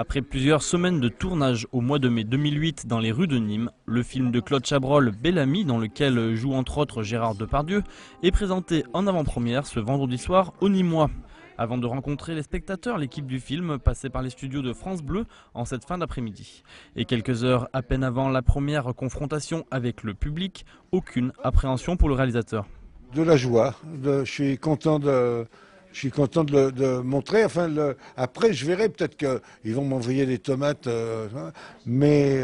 Après plusieurs semaines de tournage au mois de mai 2008 dans les rues de Nîmes, le film de Claude Chabrol, Bel Ami, dans lequel joue entre autres Gérard Depardieu, est présenté en avant-première ce vendredi soir au Nîmois. Avant de rencontrer les spectateurs, l'équipe du film passait par les studios de France Bleu en cette fin d'après-midi. Et quelques heures à peine avant la première confrontation avec le public, aucune appréhension pour le réalisateur. De la joie, je suis content de montrer. Enfin, après, je verrai, peut-être qu'ils vont m'envoyer des tomates, mais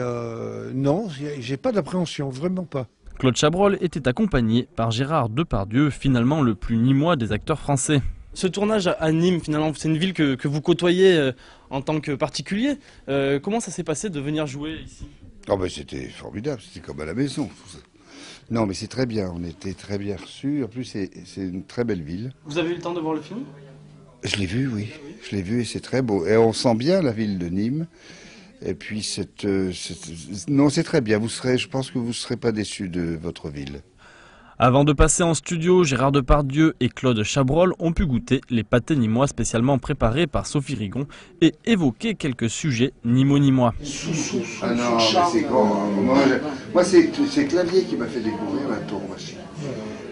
non, j'ai pas d'appréhension, vraiment pas. Claude Chabrol était accompagné par Gérard Depardieu, finalement le plus nîmois des acteurs français. Ce tournage à Nîmes, finalement, c'est une ville que vous côtoyez en tant que particulier. Comment ça s'est passé de venir jouer ici? Oh ben c'était formidable, c'était comme à la maison. Non mais c'est très bien, on était très bien reçus. En plus c'est une très belle ville. Vous avez eu le temps de voir le film? Je l'ai vu, oui. Je l'ai vu et c'est très beau. Et on sent bien la ville de Nîmes. Et puis non, c'est très bien. Je pense que vous ne serez pas déçus de votre ville. Avant de passer en studio, Gérard Depardieu et Claude Chabrol ont pu goûter les pâtés nîmois spécialement préparés par Sophie Rigon et évoquer quelques sujets nîmois. Ah non, mais c'est grand. Moi c'est Clavier qui m'a fait découvrir la tour aussi.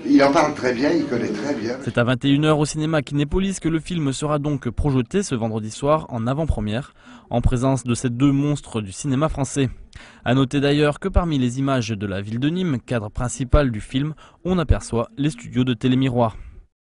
Il en parle très bien, il connaît très bien. C'est à 21 h au cinéma Kinépolis que le film sera donc projeté ce vendredi soir en avant-première, en présence de ces deux monstres du cinéma français. A noter d'ailleurs que parmi les images de la ville de Nîmes, cadre principal du film, on aperçoit les studios de Télémiroir.